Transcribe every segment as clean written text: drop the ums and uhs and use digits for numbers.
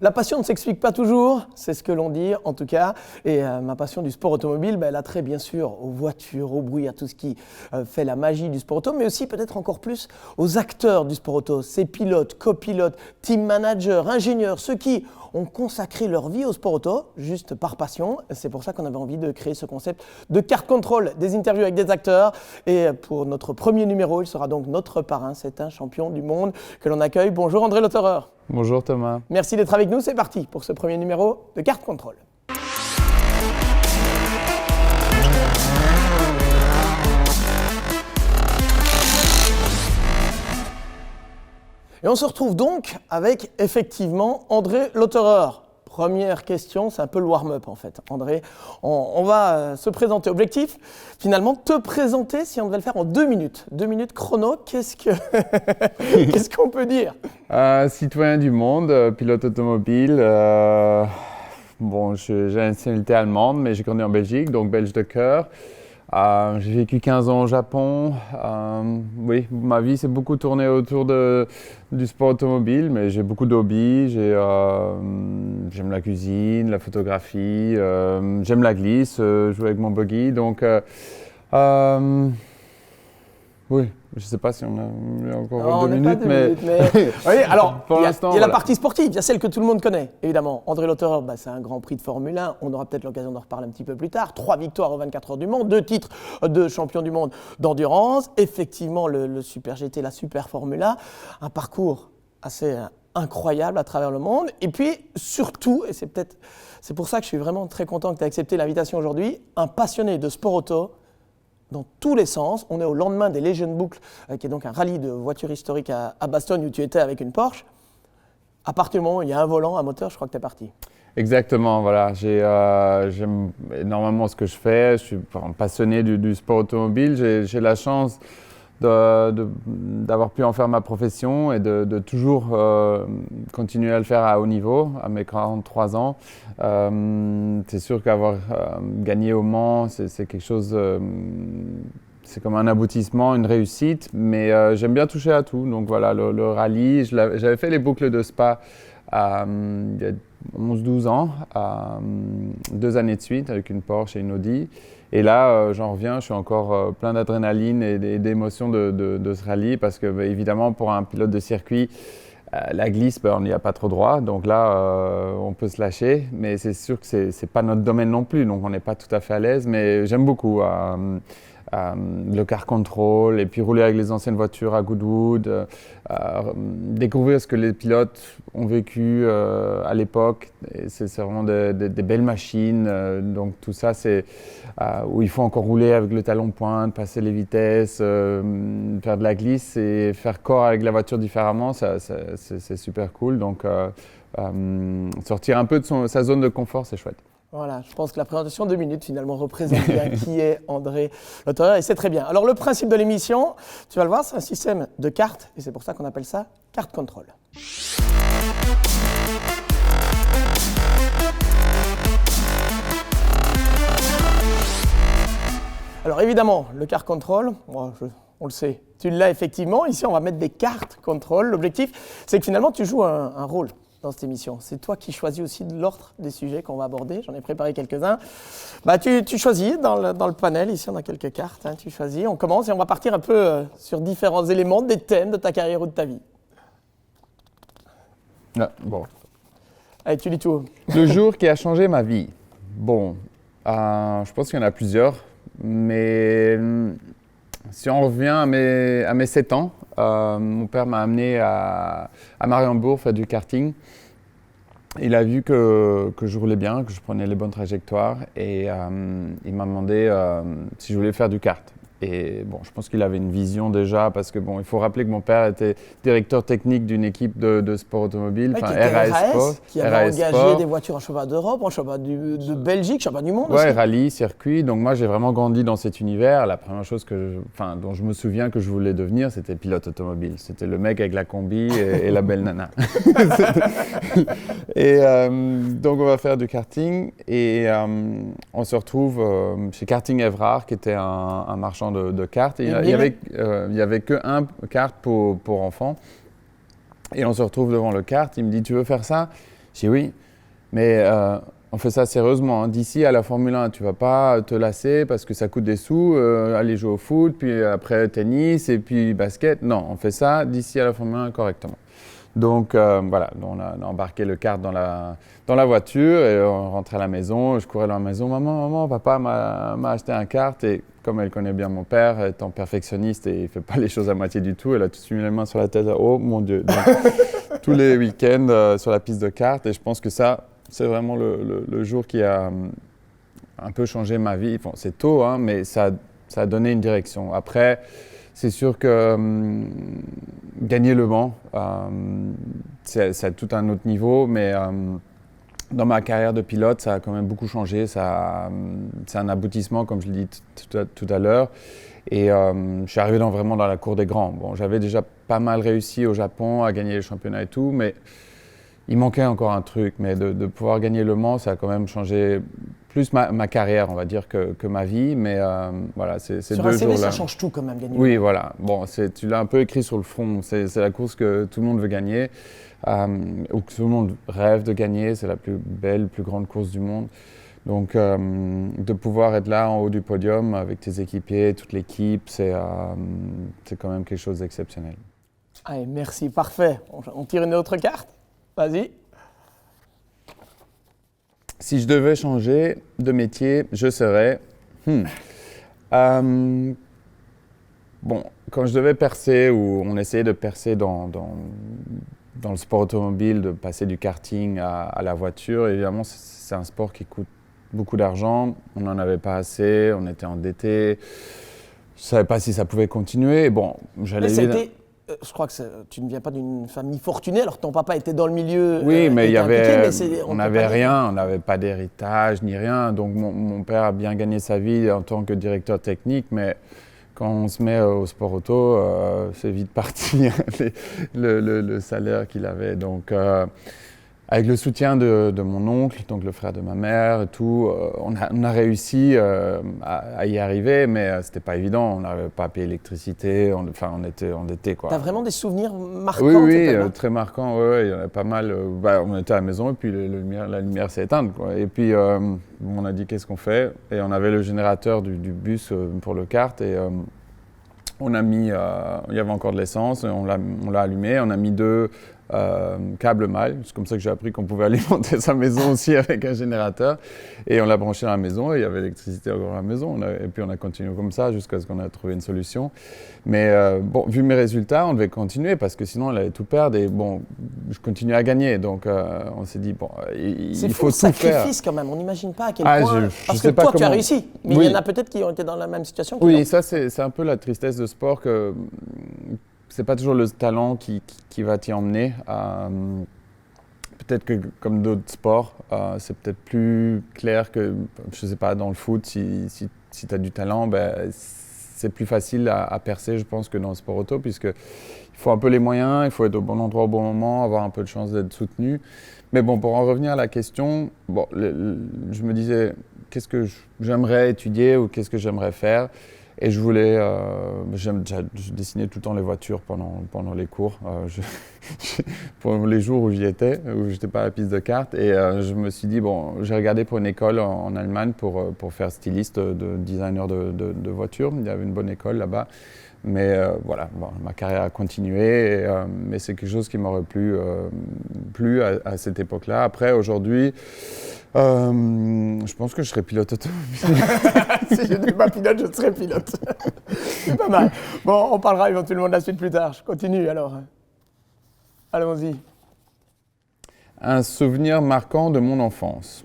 La passion ne s'explique pas toujours, c'est ce que l'on dit en tout cas. Et ma passion du sport automobile, elle a trait bien sûr aux voitures, au bruit, à tout ce qui fait la magie du sport auto, mais aussi peut-être encore plus aux acteurs du sport auto, ces pilotes, copilotes, team managers, ingénieurs, ceux qui ont consacré leur vie au sport auto, juste par passion. C'est pour ça qu'on avait envie de créer ce concept de carte contrôle, des interviews avec des acteurs. Et pour notre premier numéro, il sera donc notre parrain, c'est un champion du monde que l'on accueille. Bonjour André Lotterer. Bonjour Thomas. Merci d'être avec nous, c'est parti pour ce premier numéro de Carte Contrôle. Et on se retrouve donc avec effectivement André Lotterer. Première question, c'est un peu le warm-up en fait. André, on va se présenter. Objectif, finalement, te présenter si on devait le faire en 2 minutes. 2 minutes chrono, qu'est-ce qu'on peut dire? Citoyen du monde, pilote automobile. J'ai la nationalité allemande, mais j'ai grandi en Belgique, donc belge de cœur. J'ai vécu 15 ans au Japon. Ma vie s'est beaucoup tournée autour du sport automobile, mais j'ai beaucoup d'hobbies. J'aime la cuisine, la photographie, j'aime la glisse, jouer avec mon buggy. Donc, je ne sais pas si on a encore 2 minutes, mais... Oui, alors, pour il y l'instant, a la partie sportive, il y a celle que tout le monde connaît, évidemment. André Lotterer, c'est un Grand Prix de Formule 1, on aura peut-être l'occasion d'en reparler un petit peu plus tard. 3 victoires aux 24 heures du Mans, 2 titres de champion du monde d'endurance. Effectivement, le Super GT, la Super Formule 1, un parcours assez incroyable à travers le monde. Et puis, surtout, et c'est pour ça que je suis vraiment très content que tu aies accepté l'invitation aujourd'hui, un passionné de sport auto, dans tous les sens. On est au lendemain des Legend Boucle, qui est donc un rallye de voitures historiques à Bastogne où tu étais avec une Porsche. À partir du moment où il y a un volant, un moteur, je crois que tu es parti. Exactement, voilà. J'aime énormément ce que je fais. Je suis passionné du sport automobile. J'ai la chance d'avoir pu en faire ma profession et de toujours continuer à le faire à haut niveau, à mes 43 ans. C'est sûr qu'avoir gagné au Mans, c'est quelque chose, c'est comme un aboutissement, une réussite, mais j'aime bien toucher à tout. Donc voilà, le rallye, j'avais fait les boucles de Spa il y a 11-12 ans, 2 années de suite avec une Porsche et une Audi. Et là, j'en reviens, je suis encore plein d'adrénaline et d'émotions de ce rallye parce que, évidemment, pour un pilote de circuit, la glisse, on n'y a pas trop droit. Donc là, on peut se lâcher, mais c'est sûr que ce n'est pas notre domaine non plus, donc on n'est pas tout à fait à l'aise. Mais j'aime beaucoup le car control et puis rouler avec les anciennes voitures à Goodwood, découvrir ce que les pilotes ont vécu à l'époque. C'est vraiment des belles machines, donc tout ça c'est où il faut encore rouler avec le talon de pointe, passer les vitesses, faire de la glisse et faire corps avec la voiture différemment, c'est super cool. Donc sortir un peu de sa zone de confort, c'est chouette. Voilà, je pense que la présentation de 2 minutes finalement représente bien qui est André Lotterer et c'est très bien. Alors le principe de l'émission, tu vas le voir, c'est un système de cartes et c'est pour ça qu'on appelle ça carte contrôle. Alors évidemment, le carte contrôle, on le sait, tu l'as effectivement. Ici, on va mettre des cartes contrôle. L'objectif, c'est que finalement, tu joues un rôle dans cette émission. C'est toi qui choisis aussi l'ordre des sujets qu'on va aborder. J'en ai préparé quelques-uns. Tu choisis dans le panel. Ici, on a quelques cartes. Tu choisis. On commence et on va partir un peu sur différents éléments, des thèmes de ta carrière ou de ta vie. Bon. Allez, tu dis tout. Le jour qui a changé ma vie. Je pense qu'il y en a plusieurs. Mais si on revient à mes 7 ans, mon père m'a amené à Mariembourg faire du karting. Il a vu que je roulais bien, que je prenais les bonnes trajectoires et il m'a demandé si je voulais faire du kart. Et je pense qu'il avait une vision déjà parce que il faut rappeler que mon père était directeur technique d'une équipe de sport automobile, RAS Sport, qui avait engagé Sport. Des voitures en championnat d'Europe, en championnat de Belgique, championnat du monde. Ouais, rallye, circuit. Donc moi j'ai vraiment grandi dans cet univers. La première chose dont je me souviens que je voulais devenir, c'était pilote automobile. C'était le mec avec la combi et la belle nana. Et donc on va faire du karting et on se retrouve chez Karting Évrard, qui était un marchand de cartes. Il y avait qu'un kart pour enfants. Et on se retrouve devant le kart. Il me dit, tu veux faire ça? Je dis oui, mais on fait ça sérieusement. Hein. D'ici à la Formule 1, tu ne vas pas te lasser parce que ça coûte des sous, aller jouer au foot, puis après tennis et puis basket. Non, on fait ça d'ici à la Formule 1 correctement. Donc voilà, on a embarqué le kart dans la voiture et on rentrait à la maison. Je courais dans la maison, maman, papa m'a acheté un kart. Et comme elle connaît bien mon père, étant perfectionniste et il ne fait pas les choses à moitié du tout, elle a tout de suite mis les mains sur la tête. Oh mon Dieu! Donc, tous les week-ends sur la piste de kart. Et je pense que ça, c'est vraiment le jour qui a un peu changé ma vie. Bon, c'est tôt, hein, mais ça a donné une direction. Après, c'est sûr que gagner Le Mans, c'est tout un autre niveau, mais dans ma carrière de pilote, ça a quand même beaucoup changé. C'est un aboutissement, comme je l'ai dit tout à l'heure. Et je suis arrivé vraiment dans la cour des grands. Bon, j'avais déjà pas mal réussi au Japon à gagner les championnats et tout, mais il manquait encore un truc. Mais de pouvoir gagner Le Mans, ça a quand même changé plus ma carrière, on va dire, que ma vie. Mais voilà, c'est 2 jours-là. Sur un CV, ça change tout quand même, gagner. Oui, voilà. Bon, tu l'as un peu écrit sur le front. C'est la course que tout le monde veut gagner, ou que tout le monde rêve de gagner. C'est la plus belle, plus grande course du monde. Donc, de pouvoir être là en haut du podium avec tes équipiers, toute l'équipe, c'est quand même quelque chose d'exceptionnel. Allez, merci, parfait. On tire une autre carte. Vas-y. Si je devais changer de métier, je serais… bon, quand je devais percer, ou on essayait de percer dans le sport automobile, de passer du karting à la voiture, évidemment, c'est un sport qui coûte beaucoup d'argent. On n'en avait pas assez, on était endettés. Je ne savais pas si ça pouvait continuer. Et bon, j'allais… Je crois que tu ne viens pas d'une famille fortunée, alors ton papa était dans le milieu. Oui, mais on n'avait rien, on dire. n'avait pas d'héritage ni rien. Donc mon père a bien gagné sa vie en tant que directeur technique, mais quand on se met au sport auto, c'est vite parti le salaire qu'il avait. Donc avec le soutien de mon oncle, donc le frère de ma mère et tout, on a réussi à y arriver, mais c'était pas évident. On n'avait pas payé l'électricité, on était endettés, quoi. T'as vraiment des souvenirs marquants? Oui, très marquants. Ouais, il y en a pas mal. On était à la maison et puis la lumière s'est éteinte, quoi. Et puis on a dit qu'est-ce qu'on fait? Et on avait le générateur du bus pour le kart et on a mis, il y avait encore de l'essence, on l'a allumé, on a mis 2 câbles mâles. C'est comme ça que j'ai appris qu'on pouvait alimenter sa maison aussi avec un générateur. Et on l'a branché dans la maison et il y avait l'électricité encore dans la maison. Et puis on a continué comme ça jusqu'à ce qu'on a trouvé une solution. Mais bon, vu mes résultats, on devait continuer parce que sinon on allait tout perdre. Et bon, je continuais à gagner. Donc on s'est dit, bon, il faut tout faire. C'est sacrifice quand même, on n'imagine pas à quel point… Parce que toi, tu as réussi, mais il y en a peut-être qui ont été dans la même situation. Oui, ça c'est un peu la tristesse de sport que… C'est pas toujours le talent qui va t'y emmener. Peut-être que comme d'autres sports, c'est peut-être plus clair que, je sais pas, dans le foot, si tu as du talent, c'est plus facile à percer, je pense, que dans le sport auto, puisqu'il faut un peu les moyens, il faut être au bon endroit au bon moment, avoir un peu de chance d'être soutenu. Mais bon, pour en revenir à la question, bon, je me disais, qu'est-ce que j'aimerais étudier ou qu'est-ce que j'aimerais faire ? Et je voulais, je dessinais tout le temps les voitures pendant les cours, pour les jours où j'y étais, où j'étais pas à la piste de kart. Et je me suis dit, bon, j'ai regardé pour une école en Allemagne pour faire styliste de designer de voitures. Il y avait une bonne école là-bas. Mais voilà, bon, ma carrière a continué, mais c'est quelque chose qui m'aurait plu à cette époque-là. Après, aujourd'hui, je pense que je serais pilote automobile. Si je n'étais pas pilote, je serais pilote. C'est pas mal. Bon, on parlera éventuellement de la suite plus tard. Je continue alors. Allons-y. Un souvenir marquant de mon enfance.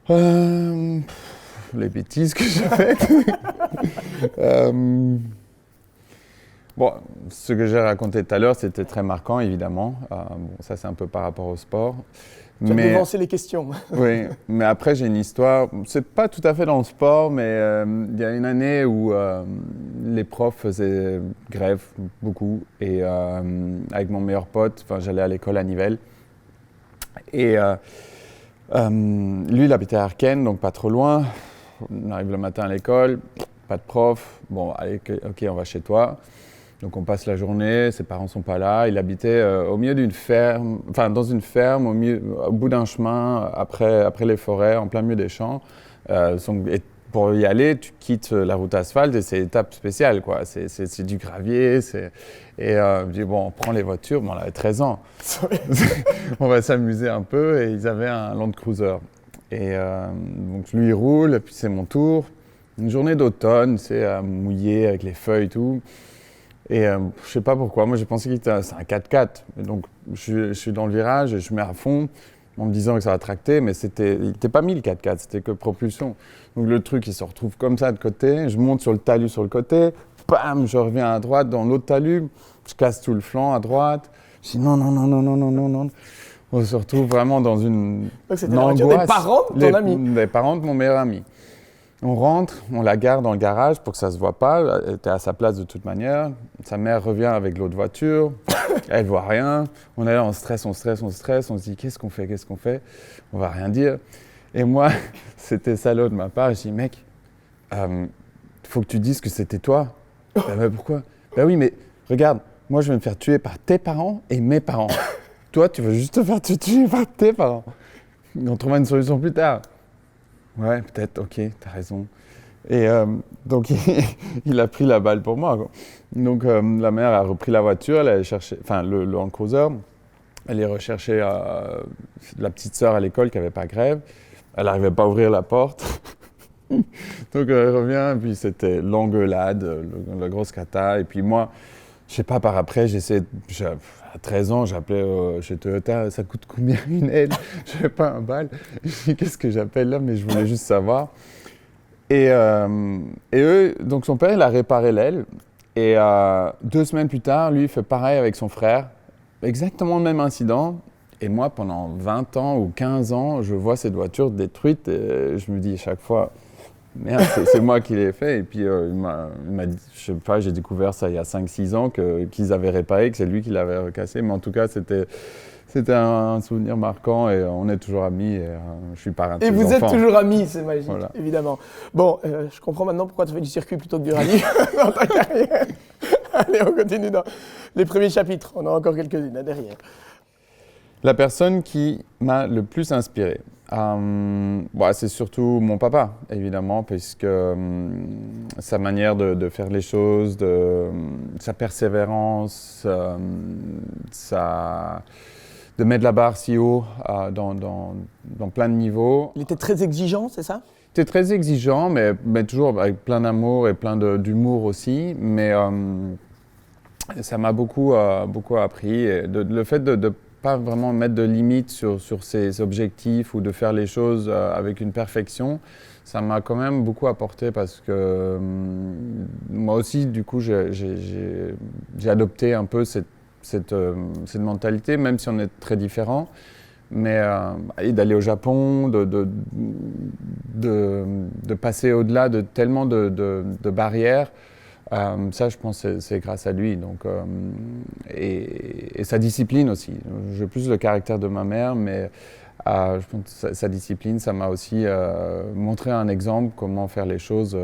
Les bêtises que j'ai faites. Bon, ce que j'ai raconté tout à l'heure, c'était très marquant, évidemment. Bon, ça, c'est un peu par rapport au sport. Tu as devancé les questions. Oui, mais après, j'ai une histoire. C'est pas tout à fait dans le sport, mais il y a une année où les profs faisaient grève beaucoup. Et avec mon meilleur pote, j'allais à l'école à Nivelles. Et lui, il habitait à Arken, donc pas trop loin. On arrive le matin à l'école, pas de prof. Bon, allez, ok, on va chez toi. Donc on passe la journée, ses parents sont pas là. Il habitait au milieu d'une ferme, enfin dans une ferme, au bout d'un chemin, après les forêts, en plein milieu des champs. Et pour y aller, tu quittes la route asphalte et c'est une étape spéciale, quoi. C'est du gravier. Et je dis, bon, on prend les voitures. Bon, on avait 13 ans. On va s'amuser un peu. Et ils avaient un Land Cruiser. Et donc lui, il roule, et puis c'est mon tour. Une journée d'automne, c'est mouillé avec les feuilles et tout. Et je sais pas pourquoi, moi j'ai pensé que c'est un 4x4. Et donc je suis dans le virage et je mets à fond en me disant que ça va tracter, mais il n'était pas mis le 4x4, c'était que propulsion. Donc le truc il se retrouve comme ça de côté, je monte sur le talus sur le côté, bam, je reviens à droite dans l'autre talus, je casse tout le flanc à droite. Je dis non, non, non, non, non, non, non, non. On se retrouve vraiment dans une c'était la voiture des parents de ton ami. Les parents de mon meilleur ami. On rentre, on la garde dans le garage pour que ça ne se voit pas. Elle était à sa place de toute manière. Sa mère revient avec l'autre voiture. Elle ne voit rien. On est là, on stresse. On se dit, qu'est-ce qu'on fait? On ne va rien dire. Et moi, c'était salaud de ma part. Je dis, mec, faut que tu dises que c'était toi. Ben, pourquoi? Ben oui, mais regarde, moi, je vais me faire tuer par tes parents et mes parents. Toi, tu veux juste te faire tuer par tes parents. On trouvera une solution plus tard. Ouais, peut-être, ok, t'as raison. Et donc, il a pris la balle pour moi, quoi. Donc, la mère a repris la voiture, elle allait chercher, enfin, le Land Cruiser. Elle est rechercher la petite sœur à l'école qui n'avait pas grève. Elle n'arrivait pas à ouvrir la porte. Donc, elle revient, et puis c'était l'engueulade, la grosse cata. Et puis moi, je sais pas, par après, à 13 ans, j'appelais chez Toyota, ça coûte combien une aile? Je n'avais pas un bal. Je dis, qu'est-ce que j'appelle là? Mais je voulais juste savoir. Et eux, donc son père, il a réparé l'aile. Et 2 semaines plus tard, lui, il fait pareil avec son frère. Exactement le même incident. Et moi, pendant 20 ans ou 15 ans, je vois cette voiture détruite. Et je me dis chaque fois, merde, c'est moi qui l'ai fait. Et puis, il m'a dit, je sais pas, j'ai découvert ça il y a 5-6 ans, qu'ils avaient réparé, que c'est lui qui l'avait recassé. Mais en tout cas, c'était un souvenir marquant et on est toujours amis. Et, je suis parrain de ses enfants. Et vous êtes toujours amis, c'est magique, voilà. Évidemment. Bon, je comprends maintenant pourquoi tu fais du circuit plutôt que du rallye dans ta carrière. Allez, on continue dans les premiers chapitres. On a encore quelques-unes là derrière. La personne qui m'a le plus inspiré, c'est surtout mon papa, évidemment, puisque sa manière de faire les choses, sa persévérance, de mettre la barre si haut dans plein de niveaux. Il était très exigeant, c'est ça? Il était très exigeant, mais toujours avec plein d'amour et plein d'humour aussi. Mais ça m'a beaucoup appris. Et le fait de pas vraiment mettre de limites sur ses objectifs ou de faire les choses avec une perfection, ça m'a quand même beaucoup apporté parce que moi aussi, du coup, j'ai adopté un peu cette mentalité, même si on est très différents. Mais d'aller au Japon, de passer au-delà de tellement de barrières, ça, je pense que c'est grâce à lui. Donc, et sa discipline aussi. J'ai plus le caractère de ma mère, mais je pense que sa discipline, ça m'a aussi montré un exemple, comment faire les choses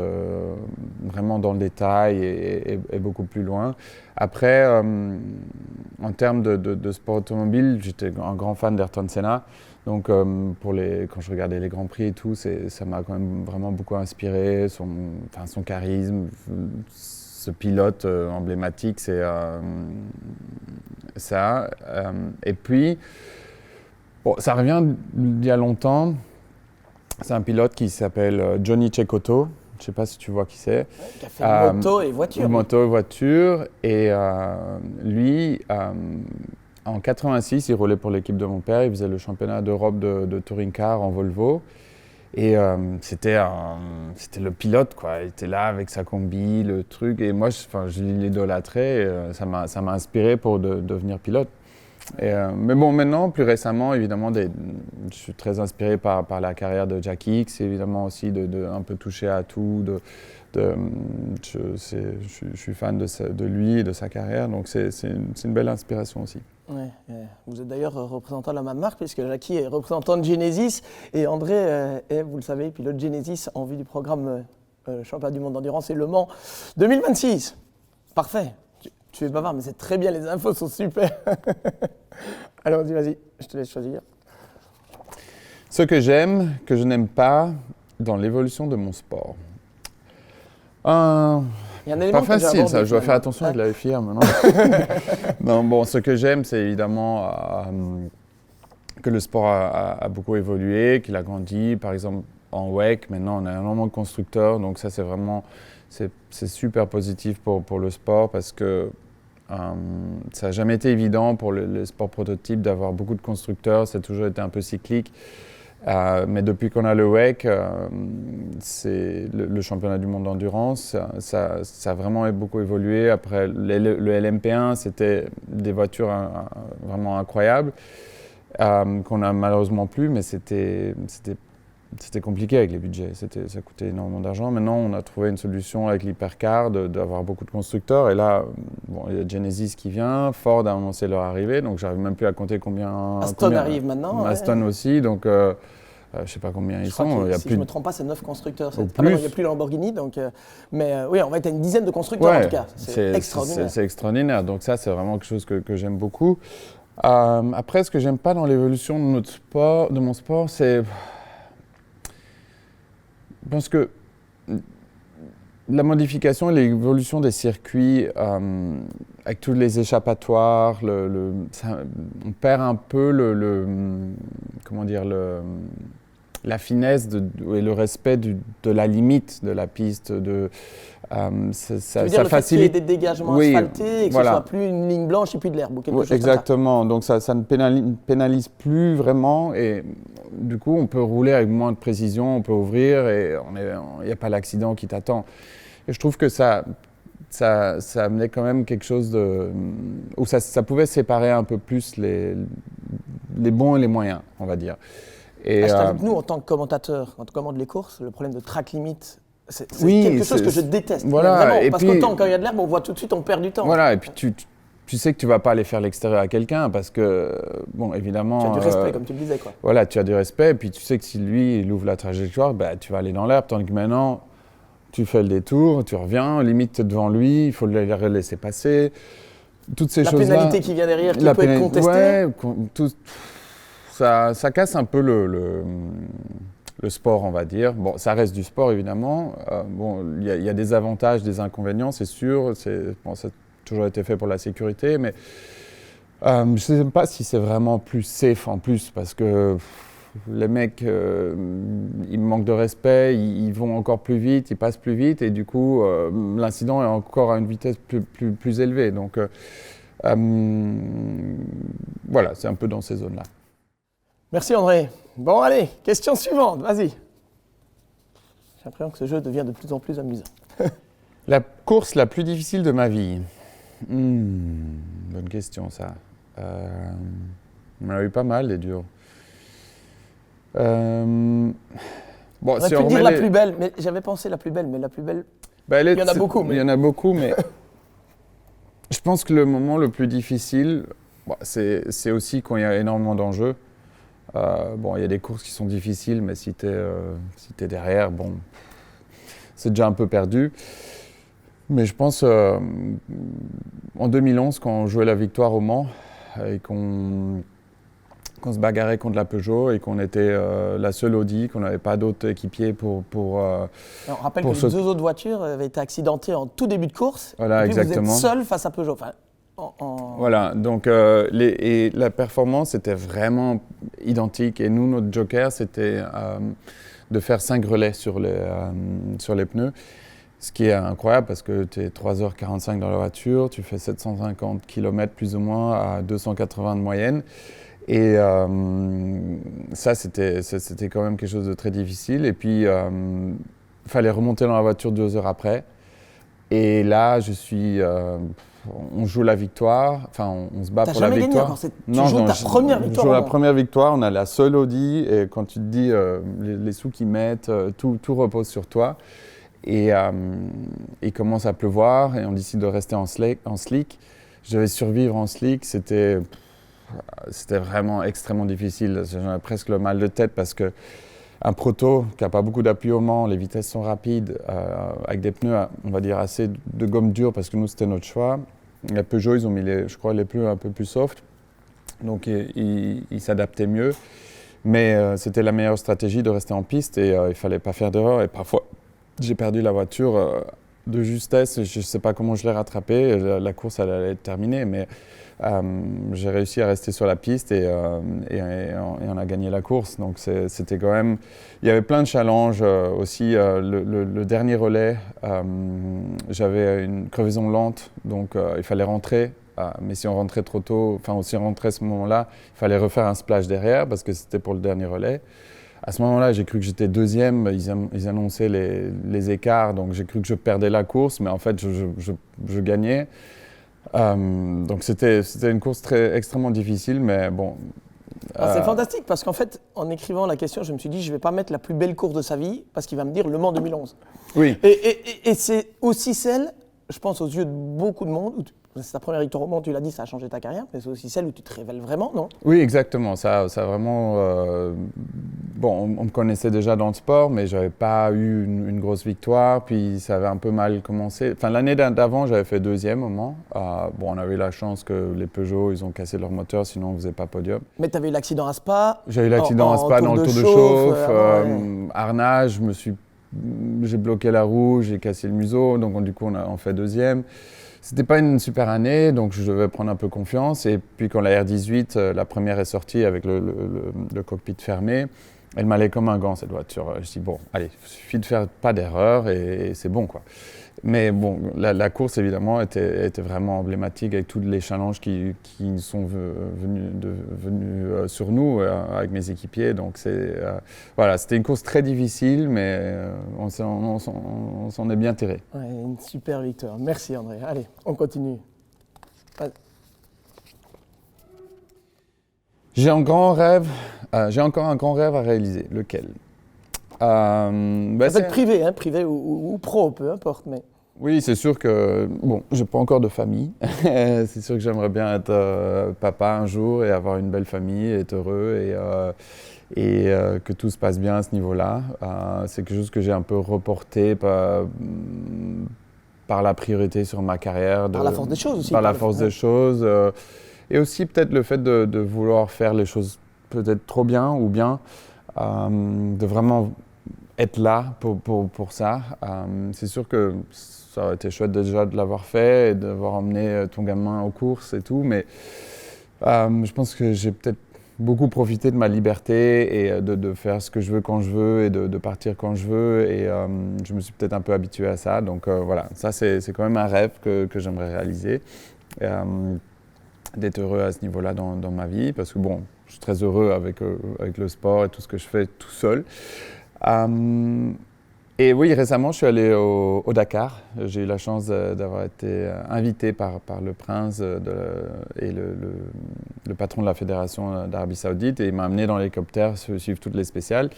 vraiment dans le détail et beaucoup plus loin. Après, en termes de sport automobile, j'étais un grand fan d'Ayrton Senna. Donc, quand je regardais les Grands Prix et tout, ça m'a quand même vraiment beaucoup inspiré. Son charisme, ce pilote emblématique, c'est ça. Et puis, ça revient d'il y a longtemps. C'est un pilote qui s'appelle Johnny Cecotto. Je ne sais pas si tu vois qui c'est. Qui a fait moto et voiture. Moto et voiture. Et lui, en 86, il roulait pour l'équipe de mon père. Il faisait le championnat d'Europe de touring car en Volvo. Et c'était le pilote, quoi. Il était là avec sa combi, le truc. Et moi, je l'idolâtrais. Ça m'a inspiré pour devenir pilote. Mais bon, maintenant, plus récemment, évidemment, je suis très inspiré par la carrière de Jack Hicks, évidemment aussi de un peu toucher à tout. Je suis fan de lui et de sa carrière, donc c'est une belle inspiration aussi. Ouais, vous êtes d'ailleurs représentant de la même marque, puisque Jackie est représentant de Genesis et André est, vous le savez, pilote Genesis en vue du programme Championnat du monde d'endurance et Le Mans 2026. Parfait. Tu es bavard, mais c'est très bien, les infos sont super. Alors, vas-y, je te laisse choisir. Ce que j'aime, que je n'aime pas dans l'évolution de mon sport. Il y a un élément Pas facile, abordé, ça. Je dois faire finalement. attention avec la FIA maintenant. Non, bon, ce que j'aime, c'est évidemment que le sport a beaucoup évolué, qu'il a grandi. Par exemple, en WEC, maintenant, on a énormément de constructeurs. Donc ça, c'est vraiment c'est super positif pour le sport parce que ça n'a jamais été évident pour le sport prototype d'avoir beaucoup de constructeurs. Ça a toujours été un peu cyclique. Mais depuis qu'on a le WEC, c'est le championnat du monde d'endurance, ça a vraiment beaucoup évolué. Après, le LMP1, c'était des voitures vraiment incroyables, qu'on n'a malheureusement plus, mais c'était compliqué avec les budgets, ça coûtait énormément d'argent. Maintenant, on a trouvé une solution avec l'hypercar d'avoir beaucoup de constructeurs. Et là, bon, il y a Genesis qui vient, Ford a annoncé leur arrivée, donc j'arrive même plus à compter combien. Aston arrive maintenant. Aston aussi, donc je ne sais pas combien ils sont. Si je ne me trompe pas, c'est 9 constructeurs. Il n'y a plus Lamborghini, donc, mais oui, on va être à une dizaine de constructeurs en tout cas. C'est extraordinaire. C'est extraordinaire, donc ça, c'est vraiment quelque chose que j'aime beaucoup. Après, ce que j'aime pas dans l'évolution de mon sport, c'est... Je pense que la modification et l'évolution des circuits, avec tous les échappatoires, on perd un peu la finesse et le respect de la limite de la piste. Ça veut dire le fait qu'il y ait des dégagements asphaltés et que ce ne soit plus une ligne blanche et puis de l'herbe ou quelque chose exactement, comme ça. Donc ça ne pénalise plus vraiment et du coup on peut rouler avec moins de précision, on peut ouvrir et il n'y a pas l'accident qui t'attend. Et je trouve que ça amenait quand même quelque chose où ça pouvait séparer un peu plus les bons et les moyens, on va dire. Et nous, en tant que commentateurs, quand on commande les courses, le problème de track limit, c'est quelque chose que je déteste. Voilà, vraiment, et parce puis, qu'autant quand il y a de l'herbe, on voit tout de suite, on perd du temps. Voilà, et puis tu sais que tu ne vas pas aller faire l'extérieur à quelqu'un parce que, bon, évidemment... Tu as du respect, comme tu le disais, quoi. Voilà, tu as du respect, et puis tu sais que si lui, il ouvre la trajectoire, bah, tu vas aller dans l'herbe, tandis que maintenant, tu fais le détour, tu reviens, limite, tu es devant lui, il faut le laisser passer. Toutes ces choses-là... La pénalité qui vient derrière, qui peut être contestée. Ouais, ça casse un peu le sport, on va dire. Bon, ça reste du sport, évidemment. Bon, il y a des avantages, des inconvénients, c'est sûr. Ça a toujours été fait pour la sécurité, mais je ne sais pas si c'est vraiment plus safe en plus, parce que les mecs, ils manquent de respect, ils vont encore plus vite, ils passent plus vite, et du coup, l'incident est encore à une vitesse plus élevée. Donc, voilà, c'est un peu dans ces zones-là. Merci André. Bon allez, question suivante, vas-y. J'ai l'impression que ce jeu devient de plus en plus amusant. La course la plus difficile de ma vie. Bonne question ça. On en a eu pas mal des durs. Bon, on aurait pu dire la plus belle, mais j'avais pensé la plus belle, mais la plus belle, il y en a beaucoup. Il y en a beaucoup, mais je pense que le moment le plus difficile, c'est aussi quand il y a énormément d'enjeux. Bon, il y a des courses qui sont difficiles, mais si tu es derrière, bon, c'est déjà un peu perdu. Mais je pense, en 2011, quand on jouait la victoire au Mans, et qu'on se bagarrait contre la Peugeot, et qu'on était la seule Audi, qu'on n'avait pas d'autres équipiers pour on rappelle que les deux autres voitures avaient été accidentées en tout début de course. Voilà, et puis exactement. Vous êtes seul face à Peugeot. Enfin, Voilà, donc et la performance était vraiment identique. Et nous, notre joker, c'était de faire 5 relais sur les pneus. Ce qui est incroyable parce que tu es 3h45 dans la voiture, tu fais 750 km plus ou moins à 280 de moyenne. Et ça, c'était quand même quelque chose de très difficile. Et puis, il fallait remonter dans la voiture 2 heures après. Et là, on joue la victoire, enfin on se bat pour la victoire. Tu joues ta première victoire. Je joue la première victoire, on a la seule Audi et quand tu te dis les sous qu'ils mettent, tout repose sur toi. Et il commence à pleuvoir et on décide de rester en slick. Je devais survivre en slick, c'était vraiment extrêmement difficile. J'avais presque le mal de tête parce que un proto qui n'a pas beaucoup d'appui au Mans, les vitesses sont rapides, avec des pneus, on va dire, assez de gomme dure parce que nous, c'était notre choix. Les Peugeot, ils ont mis, je crois, les pneus un peu plus soft. Donc, ils s'adaptaient mieux. Mais c'était la meilleure stratégie de rester en piste et il ne fallait pas faire d'erreur. Et parfois, j'ai perdu la voiture de justesse. Je ne sais pas comment je l'ai rattrapée. La course, elle allait être terminée. Mais j'ai réussi à rester sur la piste et on a gagné la course. Donc, c'était quand même… Il y avait plein de challenges aussi. Le dernier relais, j'avais une crevaison lente. Donc, il fallait rentrer. Mais si on rentrait trop tôt, enfin si on rentrait à ce moment-là, il fallait refaire un splash derrière parce que c'était pour le dernier relais. À ce moment-là, j'ai cru que j'étais deuxième, ils annonçaient les écarts, donc j'ai cru que je perdais la course, mais en fait je gagnais. Donc c'était une course extrêmement difficile, mais bon. C'est fantastique parce qu'en fait, en écrivant la question, je me suis dit je ne vais pas mettre la plus belle course de sa vie parce qu'il va me dire Le Mans 2011. Oui. Et c'est aussi celle, je pense aux yeux de beaucoup de monde, c'est ta première victoire au Mans, tu l'as dit, ça a changé ta carrière, mais c'est aussi celle où tu te révèles vraiment, non? Oui, exactement. Ça vraiment… bon, on me connaissait déjà dans le sport, mais je n'avais pas eu une grosse victoire. Puis ça avait un peu mal commencé. Enfin, l'année d'avant, j'avais fait deuxième au Mans. Bon, on avait eu la chance que les Peugeot, ils ont cassé leur moteur, sinon on ne faisait pas podium. Mais tu avais eu l'accident à Spa. J'ai eu l'accident à Spa dans le tour de chauffe. Arnage, j'ai bloqué la roue, j'ai cassé le museau. Donc du coup, on fait deuxième. C'était pas une super année, donc je devais prendre un peu confiance. Et puis quand la R18, la première est sortie avec le cockpit fermé, elle m'allait comme un gant cette voiture. Je dis bon, allez, il suffit de faire pas d'erreur et c'est bon quoi. Mais bon, la course évidemment était vraiment emblématique avec tous les challenges qui sont venus sur nous avec mes équipiers. Donc voilà, c'était une course très difficile, mais on s'en est bien tiré. Ouais, une super victoire. Merci André. Allez, on continue. J'ai encore un grand rêve à réaliser. Lequel? Ça peut être privé, hein, privé ou pro, peu importe. Mais… Oui, c'est sûr que, bon, j'ai pas encore de famille. C'est sûr que j'aimerais bien être papa un jour et avoir une belle famille, être heureux et que tout se passe bien à ce niveau-là. C'est quelque chose que j'ai un peu reporté par la priorité sur ma carrière. Par la force des choses aussi. Par la force des choses. Et aussi peut-être le fait de vouloir faire les choses peut-être trop bien ou bien, de vraiment être là pour ça. C'est sûr que ça aurait été chouette déjà de l'avoir fait et d'avoir emmené ton gamin aux courses et tout, mais je pense que j'ai peut-être beaucoup profité de ma liberté et de faire ce que je veux quand je veux et de partir quand je veux et je me suis peut-être un peu habitué à ça. Donc voilà, ça c'est quand même un rêve que j'aimerais réaliser. D'être heureux à ce niveau-là dans ma vie, parce que bon, je suis très heureux avec le sport et tout ce que je fais tout seul. Et oui, récemment, je suis allé au Dakar. J'ai eu la chance d'avoir été invité par le prince et le patron de la Fédération d'Arabie Saoudite. Et il m'a amené dans l'hélicoptère suivre toutes les spéciales.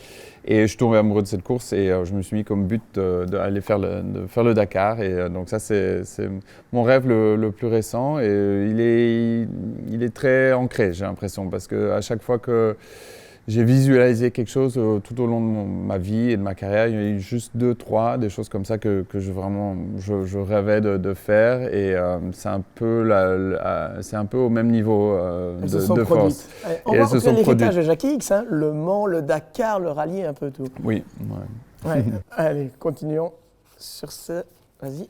Et je suis tombé amoureux de cette course et je me suis mis comme but d'aller faire le Dakar. Et donc ça, c'est mon rêve le plus récent. Et il est très ancré, j'ai l'impression, parce qu'à chaque fois que j'ai visualisé quelque chose tout au long de ma vie et de ma carrière. Il y a eu juste 2, 3, des choses comme ça que je rêvais de faire. Et c'est un peu au même niveau de force. On voit l'héritage de Jackie X, hein, le Mans, le Dakar, le rallye, un peu tout. Oui. Ouais. Allez, continuons sur ce. Vas-y.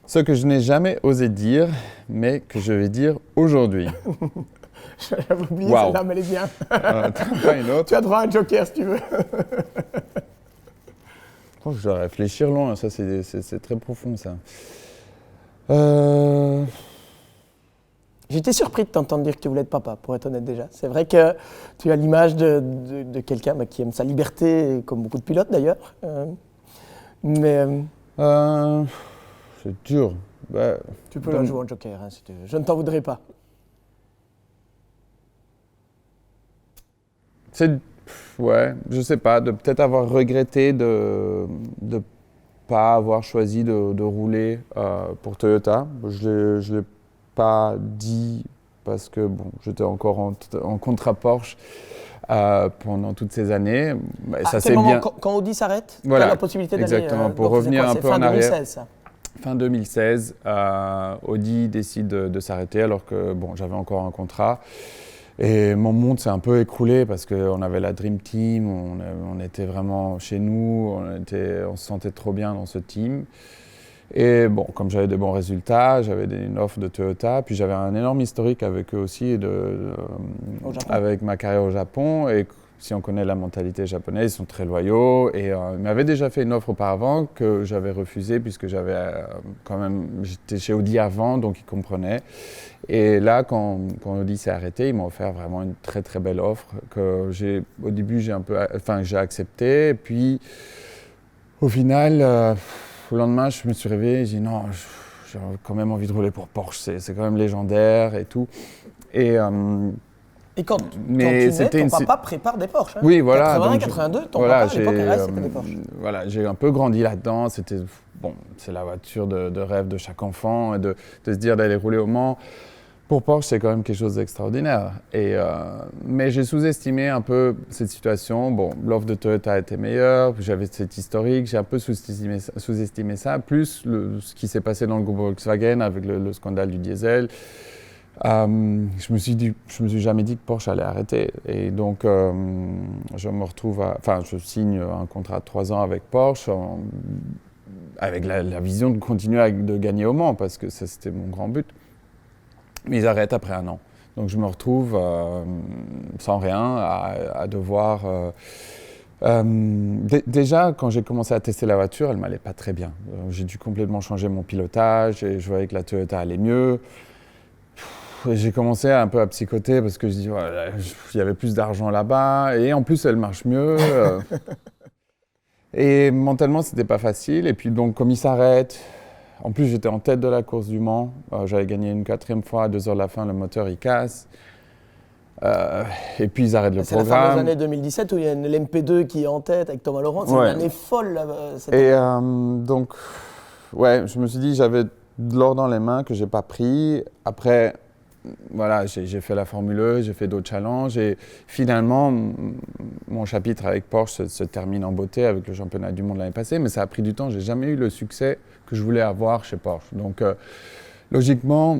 Ce que je n'ai jamais osé dire, mais que je vais dire aujourd'hui. J'avais oublié celle-là, mais elle est bien. Pas une autre. Tu as droit à un joker si tu veux. Je dois réfléchir loin, ça c'est très profond ça. J'étais surpris de t'entendre dire que tu voulais être papa, pour être honnête déjà. C'est vrai que tu as l'image de quelqu'un qui aime sa liberté, comme beaucoup de pilotes d'ailleurs. Mais… c'est dur. Tu peux la jouer en joker si tu veux. Je ne t'en voudrais pas. Ouais, je sais pas, de peut-être avoir regretté de pas avoir choisi de rouler pour Toyota. Je l'ai pas dit parce que bon, j'étais encore en contrat Porsche pendant toutes ces années. Ça c'est bien. Quand Audi s'arrête, voilà, tu as la possibilité d'aller. Exactement, pour revenir un peu en arrière. 2016, ça. Fin 2016, Audi décide de s'arrêter alors que bon, j'avais encore un contrat. Et mon monde s'est un peu écroulé parce qu'on avait la Dream Team, on était vraiment chez nous, on se sentait trop bien dans ce team. Et bon, comme j'avais des bons résultats, j'avais une offre de Toyota, puis j'avais un énorme historique avec eux aussi, avec ma carrière au Japon. Et si on connaît la mentalité japonaise, ils sont très loyaux. Et ils m'avaient déjà fait une offre auparavant que j'avais refusée puisque j'étais chez Audi avant, donc ils comprenaient. Et là, quand Audi s'est arrêté, ils m'ont offert vraiment une très très belle offre que au début j'ai accepté. Et puis au final, le lendemain, je me suis réveillé et j'ai dit non, j'ai quand même envie de rouler pour Porsche, c'est quand même légendaire et tout. Et quand tu nais, ton papa prépare des Porsche. Hein. Oui, voilà. 81, 82, ton papa à l'époque c'était des Porsche. Voilà, j'ai un peu grandi là-dedans. C'est la voiture de rêve de chaque enfant et de se dire d'aller rouler au Mans. Pour Porsche, c'est quand même quelque chose d'extraordinaire. Mais j'ai sous-estimé un peu cette situation. Bon, l'offre de Toyota était meilleure, j'avais cet historique, j'ai un peu sous-estimé ça, plus ce qui s'est passé dans le groupe Volkswagen avec le scandale du diesel. Je me suis jamais dit que Porsche allait arrêter. Et donc, je signe un contrat de 3 ans avec Porsche, avec la vision de continuer de gagner au Mans, parce que ça, c'était mon grand but. Mais ils arrêtent après 1 an. Donc je me retrouve sans rien, à devoir... déjà, quand j'ai commencé à tester la voiture, elle ne m'allait pas très bien. J'ai dû complètement changer mon pilotage et je voyais que la Toyota allait mieux. J'ai commencé un peu à psychoter parce que je dis, voilà, il y avait plus d'argent là-bas et en plus elle marche mieux. Et mentalement, c'était pas facile. Et puis donc, comme ils s'arrêtent, en plus j'étais en tête de la course du Mans. J'avais gagné une 4e fois, à 2 heures de la fin, le moteur il casse. Et puis ils arrêtent le programme. C'est la fin des années 2017 où il y a l'MP2 qui est en tête avec Thomas Laurent. C'est une année folle. Là, et donc, ouais, je me suis dit, j'avais de l'or dans les mains que j'ai pas pris. Après, voilà, j'ai fait la Formule E, j'ai fait d'autres challenges et finalement, mon chapitre avec Porsche se termine en beauté avec le championnat du monde l'année passée, mais ça a pris du temps. J'ai jamais eu le succès que je voulais avoir chez Porsche. Donc, logiquement,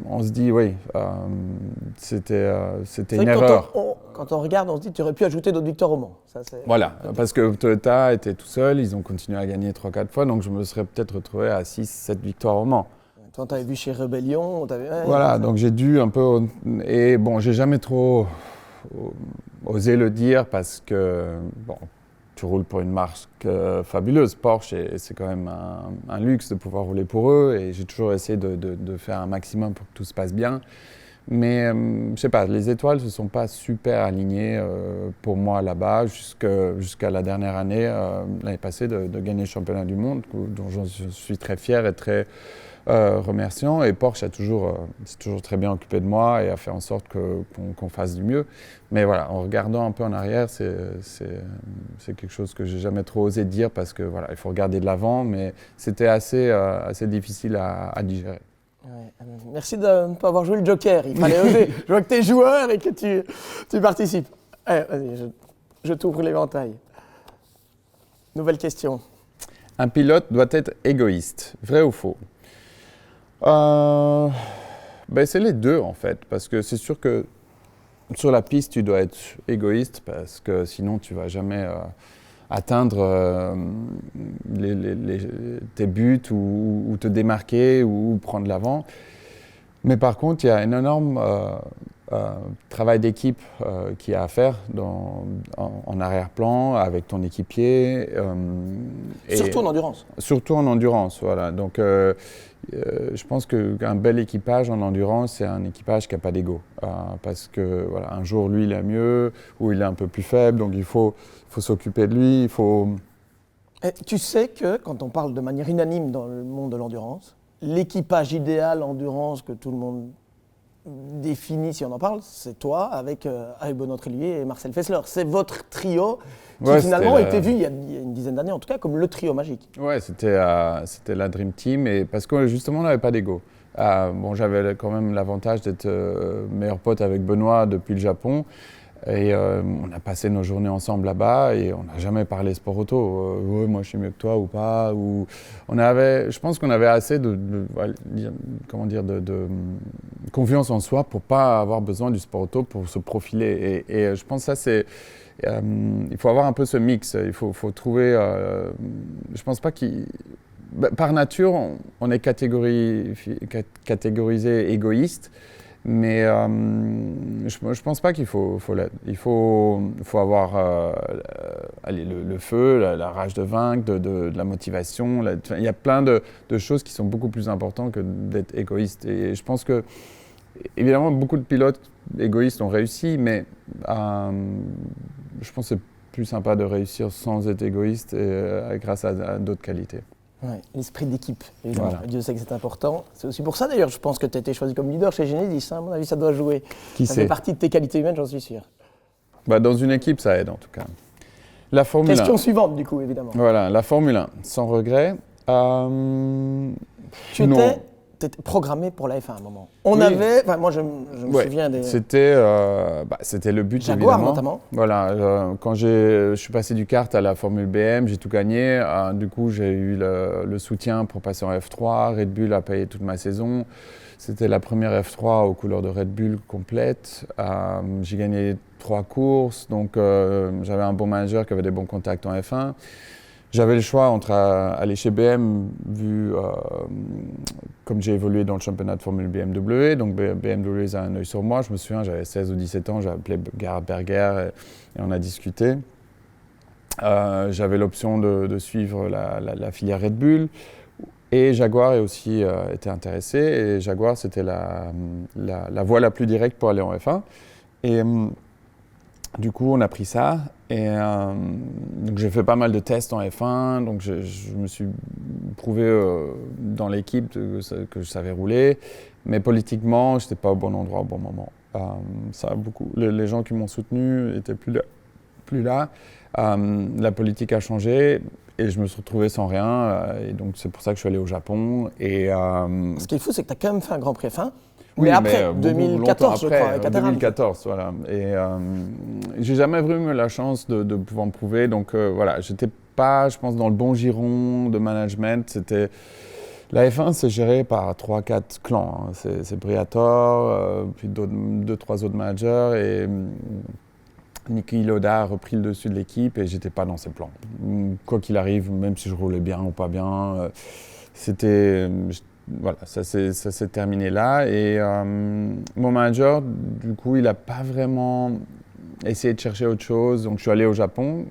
on se dit, oui, c'était une erreur. Quand on regarde, on se dit, tu aurais pu ajouter d'autres victoires au Mans. Voilà, parce que Toyota était tout seul, ils ont continué à gagner 3-4 fois, donc je me serais peut-être retrouvé à 6-7 victoires au Mans. Toi, tu avais vu chez Rebellion. Voilà, donc j'ai dû un peu... Et bon, j'ai jamais trop osé le dire parce que, bon, tu roules pour une marque fabuleuse, Porsche, et c'est quand même un luxe de pouvoir rouler pour eux. Et j'ai toujours essayé de faire un maximum pour que tout se passe bien. Mais je sais pas, les étoiles ne se sont pas super alignées pour moi là-bas jusqu'à la dernière année, l'année passée, de gagner le championnat du monde, dont je suis très fier et très remerciant. Et Porsche s'est toujours très bien occupé de moi et a fait en sorte qu'on fasse du mieux. Mais voilà, en regardant un peu en arrière, c'est quelque chose que j'ai jamais trop osé dire parce que voilà, il faut regarder de l'avant, mais c'était assez difficile à digérer. Ouais, merci de ne pas avoir joué le Joker, il fallait oser. Je vois que tu es joueur et que tu participes. Vas-y, je t'ouvre l'éventail. Nouvelle question. Un pilote doit être égoïste, vrai ou faux? C'est les deux en fait, parce que c'est sûr que sur la piste, tu dois être égoïste parce que sinon tu ne vas jamais atteindre tes buts ou te démarquer ou prendre l'avant. Mais par contre, il y a un énorme travail d'équipe qu'il y a à faire en arrière-plan avec ton équipier. Surtout en endurance. Surtout en endurance, voilà. Donc, je pense qu'un bel équipage en endurance, c'est un équipage qui n'a pas d'ego. Parce que voilà, un jour, lui, il est mieux ou il est un peu plus faible, donc il faut s'occuper de lui. Et tu sais que quand on parle de manière unanime dans le monde de l'endurance, l'équipage idéal endurance que tout le monde définit, si on en parle, c'est toi avec Benoît Trélier et Marcel Fessler. C'est votre trio qui finalement a été vu il y a une dizaine d'années, en tout cas, comme le trio magique. Ouais, c'était la Dream Team, et parce que justement, on n'avait pas d'ego. J'avais quand même l'avantage d'être meilleur pote avec Benoît depuis le Japon. Et on a passé nos journées ensemble là-bas et on n'a jamais parlé sport auto. Ouais, moi je suis mieux que toi ou pas. Ou je pense qu'on avait assez de confiance en soi pour pas avoir besoin du sport auto pour se profiler. Et je pense que ça c'est, il faut avoir un peu ce mix. Il faut trouver. Je pense pas par nature on est catégorisé égoïste. Mais je pense pas qu'il faut l'être. Il faut avoir le feu, la rage de vaincre, de la motivation. Il y a plein de choses qui sont beaucoup plus importantes que d'être égoïste. Et je pense que, évidemment, beaucoup de pilotes égoïstes ont réussi, mais je pense que c'est plus sympa de réussir sans être égoïste et grâce à d'autres qualités. Ouais, l'esprit d'équipe, évidemment. Voilà. Dieu sait que c'est important. C'est aussi pour ça, d'ailleurs, je pense que tu as été choisi comme leader chez Genedis. À mon avis, ça doit jouer. Ça fait partie de tes qualités humaines, j'en suis sûr. Dans une équipe, ça aide en tout cas. La Formule 1. Question suivante, du coup, évidemment. Voilà, la Formule 1, sans regret. Tu étais programmé pour la F1 à un moment. Moi je me souviens des... C'était le but, Jaguar, évidemment. notamment. Voilà, quand je suis passé du kart à la Formule BM, j'ai tout gagné. Du coup, j'ai eu le soutien pour passer en F3. Red Bull a payé toute ma saison. C'était la première F3 aux couleurs de Red Bull complète. J'ai gagné 3 courses, donc j'avais un bon manager qui avait des bons contacts en F1. J'avais le choix entre aller chez BM, vu comme j'ai évolué dans le championnat de Formule BMW, donc BMW a un œil sur moi. Je me souviens, j'avais 16 ou 17 ans, j'ai appelé Gerhard Berger et on a discuté. J'avais l'option de suivre la filière Red Bull et Jaguar aussi était intéressé. Et Jaguar, c'était la voie la plus directe pour aller en F1. Et du coup, on a pris ça. Et donc j'ai fait pas mal de tests en F1, donc je me suis prouvé dans l'équipe que je savais rouler, mais politiquement, je n'étais pas au bon endroit au bon moment. Les gens qui m'ont soutenu n'étaient plus là. La politique a changé et je me suis retrouvé sans rien, et donc c'est pour ça que je suis allé au Japon. Ce qui est fou, c'est que tu as quand même fait un Grand Prix F1. Oui, mais après, 2014, après, je crois, avec 2014, voilà. Et j'ai jamais eu la chance de pouvoir me prouver. Donc voilà, j'étais pas, je pense, dans le bon giron de management. La F1, c'est géré par 3-4 clans. Hein. C'est Briatore, puis 2-3 autres managers. Et Niki Lauda a repris le dessus de l'équipe et j'étais pas dans ses plans. Quoi qu'il arrive, même si je roulais bien ou pas bien, voilà, ça s'est terminé là. Et mon manager, du coup, il n'a pas vraiment essayé de chercher autre chose. Donc, je suis allé au Japon.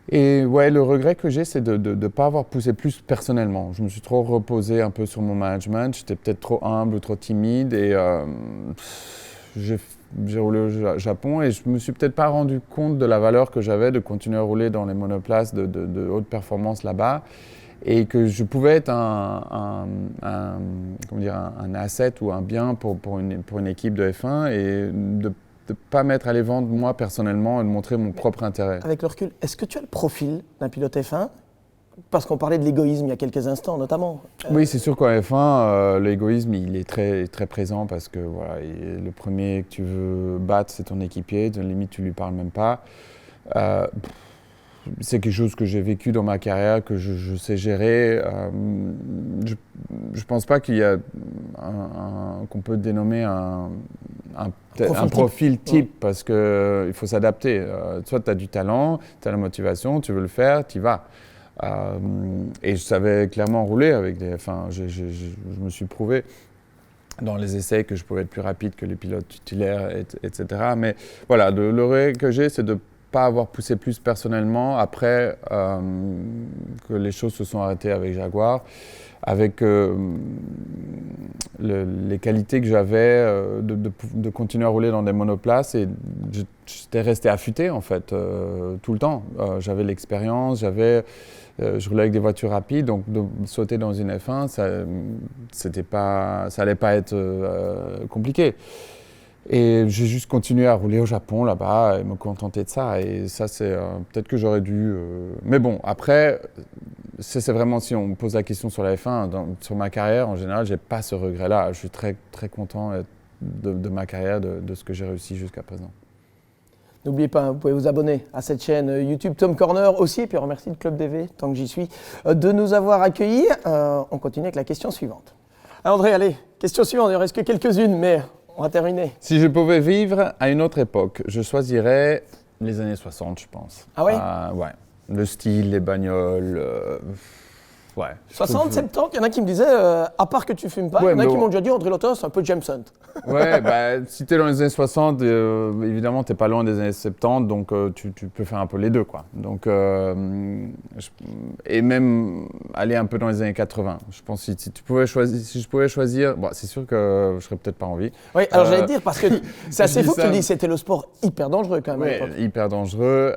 Et ouais, le regret que j'ai, c'est de ne pas avoir poussé plus personnellement. Je me suis trop reposé un peu sur mon management. J'étais peut-être trop humble ou trop timide. Et j'ai roulé au Japon et je me suis peut-être pas rendu compte de la valeur que j'avais de continuer à rouler dans les monoplaces de haute performance là-bas. Et que je pouvais être un asset ou un bien pour une équipe de F1 et de ne pas m'être allé vendre moi personnellement et de montrer mon propre intérêt. Avec le recul, est-ce que tu as le profil d'un pilote F1 ? Parce qu'on parlait de l'égoïsme il y a quelques instants notamment. Oui, c'est sûr qu'en F1, l'égoïsme il est très, très présent parce que voilà, le premier que tu veux battre, c'est ton équipier, limite tu ne lui parles même pas. C'est quelque chose que j'ai vécu dans ma carrière, que je sais gérer. Je ne pense pas qu'il y a qu'on peut dénommer un profil type parce qu'il faut s'adapter. Soit tu as du talent, tu as la motivation, tu veux le faire, tu y vas. Et je savais clairement rouler avec je me suis prouvé dans les essais que je pouvais être plus rapide que les pilotes titulaires, etc. Mais voilà, le regret que j'ai, c'est de pas avoir poussé plus personnellement après que les choses se sont arrêtées avec Jaguar, avec les qualités que j'avais de continuer à rouler dans des monoplaces et j'étais resté affûté en fait tout le temps. J'avais l'expérience, je roulais avec des voitures rapides, donc de sauter dans une F1, ça allait pas être compliqué. Et j'ai juste continué à rouler au Japon là-bas et me contenter de ça. Et ça, c'est peut-être que j'aurais dû. Mais bon, après, c'est vraiment si on me pose la question sur la F1, sur ma carrière en général, j'ai pas ce regret-là. Je suis très très content de ma carrière, de ce que j'ai réussi jusqu'à présent. N'oubliez pas, vous pouvez vous abonner à cette chaîne YouTube Tom Corner aussi, et puis on remercie le Club DV, tant que j'y suis, de nous avoir accueillis. On continue avec la question suivante. Alors André, allez, question suivante, il ne reste que quelques-unes, mais on va terminer. Si je pouvais vivre à une autre époque, je choisirais les années 60, je pense. Ah ouais Ouais. Le style, les bagnoles, ouais. 60, 70, il y en a qui me disaient, à part que tu fumes pas, il y en a qui m'ont déjà dit, André Lotto, c'est un peu James Hunt. Ouais, si t'es dans les années 60, évidemment, t'es pas loin des années 70, donc tu peux faire un peu les deux, quoi. Donc, et même aller un peu dans les années 80. Je pense que si je pouvais choisir, bon, c'est sûr que je serais peut-être pas envie. Oui, alors j'allais te dire, parce que c'est assez fou que tu dis que c'était le sport hyper dangereux quand même à l'époque. Hyper dangereux.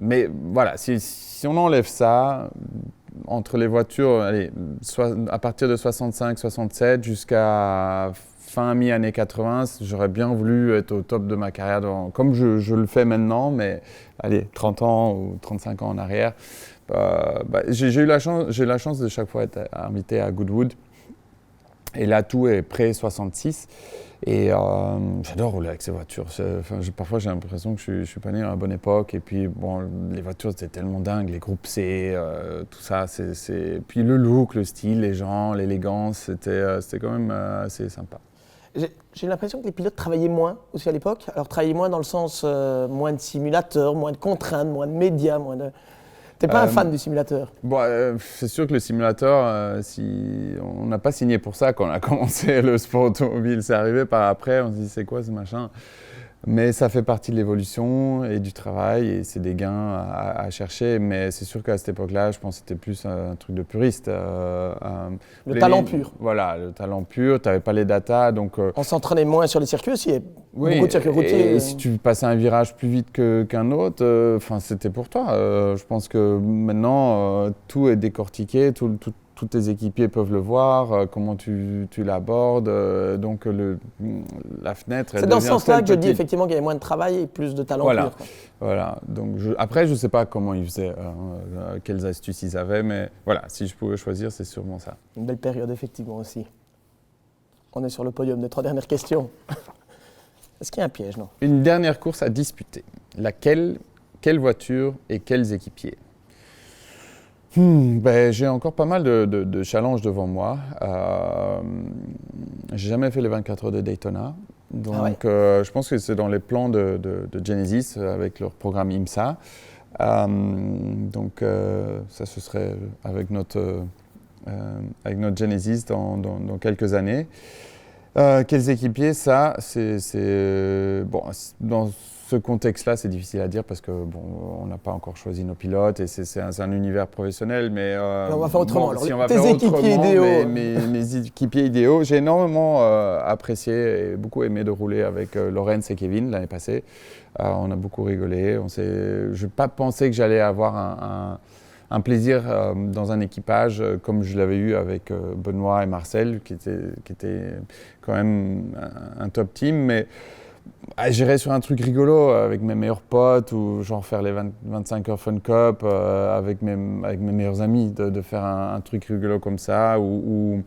Mais voilà, si on enlève ça, entre les voitures, allez, à partir de 65, 67 jusqu'à fin mi-années 80, j'aurais bien voulu être au top de ma carrière, comme je le fais maintenant, mais allez, 30 ans ou 35 ans en arrière. J'ai eu la chance de chaque fois être invité à Goodwood. Et là, tout est près 66. Et j'adore rouler avec ces voitures. Parfois, j'ai l'impression que je suis pas né à la bonne époque. Et puis, bon, les voitures, c'était tellement dingue. Les groupes C, tout ça. Puis le look, le style, les gens, l'élégance, c'était quand même assez sympa. J'ai l'impression que les pilotes travaillaient moins aussi à l'époque. Alors, travaillaient moins dans le sens moins de simulateurs, moins de contraintes, moins de médias, moins de... T'es pas un fan du simulateur? Bon, c'est sûr que le simulateur, on n'a pas signé pour ça quand on a commencé le sport automobile. C'est arrivé par après, on se dit c'est quoi ce machin? Mais ça fait partie de l'évolution et du travail et c'est des gains à chercher. Mais c'est sûr qu'à cette époque-là, je pense que c'était plus un truc de puriste. Le talent pur. Voilà, le talent pur. Tu n'avais pas les datas. Donc, on s'entraînait moins sur les circuits aussi. Oui, beaucoup de circuits routiers. Et si tu passais un virage plus vite qu'un autre, c'était pour toi. Je pense que maintenant, tout est décortiqué. Tous tes équipiers peuvent le voir, comment tu l'abordes, donc la fenêtre, elle c'est dans ce devient sens-là que je dis petite. effectivement qu'il y avait moins de travail et plus de talent Voilà. pur. Quoi. Voilà. Donc après, je ne sais pas comment ils faisaient, quelles astuces ils avaient, mais voilà, si je pouvais choisir, c'est sûrement ça. Une belle période, effectivement, aussi. On est sur le podium des 3 dernières questions. Est-ce qu'il y a un piège, non? Une dernière course à disputer. Laquelle, quelle voiture et quels équipiers? J'ai encore pas mal de challenges devant moi. J'ai jamais fait les 24 heures de Daytona. Donc je pense que c'est dans les plans de Genesis avec leur programme IMSA. Ça ce serait avec notre Genesis dans quelques années. Quels équipiers, ça, bon, dans ce contexte-là, c'est difficile à dire parce que bon, on n'a pas encore choisi nos pilotes et c'est un univers professionnel. Mais on va faire autrement. Bon, si on va tes faire équipiers idéaux. mes équipiers idéaux, j'ai énormément apprécié et beaucoup aimé de rouler avec Lorenz et Kevin l'année passée. On a beaucoup rigolé. Je n'ai pas pensé que j'allais avoir un plaisir dans un équipage comme je l'avais eu avec Benoît et Marcel, qui était quand même un top team. Mais j'irais sur un truc rigolo avec mes meilleurs potes ou genre faire les 25 heures Fun Cup avec mes meilleurs amis, de faire un truc rigolo comme ça ou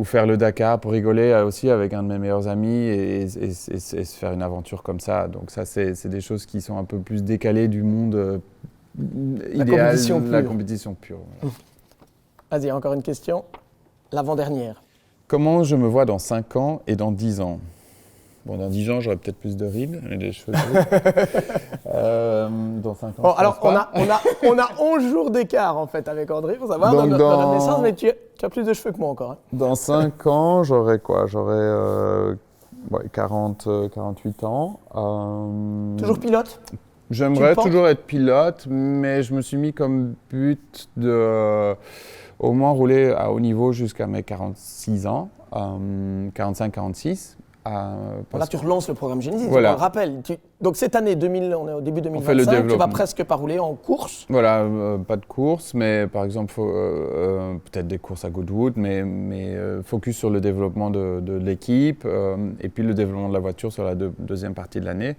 faire le Dakar pour rigoler aussi avec un de mes meilleurs amis et se faire une aventure comme ça. Donc ça, c'est des choses qui sont un peu plus décalées du monde idéal, la compétition pure. Voilà. Vas-y, encore une question. L'avant-dernière. Comment je me vois dans 5 ans et dans 10 ans? Bon, dans 10 ans, j'aurai peut-être plus de rides et des cheveux dans 5 ans, bon, alors, on a 11 jours d'écart, en fait, avec André, pour savoir, dans notre naissance, mais tu as plus de cheveux que moi encore. Hein. Dans 5 ans, j'aurai quoi? J'aurai 48 ans. Toujours pilote? J'aimerais toujours être pilote, mais je me suis mis comme but de au moins rouler à haut niveau jusqu'à mes 46 ans, 45-46. Là, tu relances le programme Genesis, voilà. On le rappelle. Donc cette année, on est au début 2025, tu vas presque pas rouler en course. Voilà, pas de course, mais par exemple, peut-être des courses à Goodwood, mais focus sur le développement de l'équipe et puis le développement de la voiture sur la deuxième partie de l'année.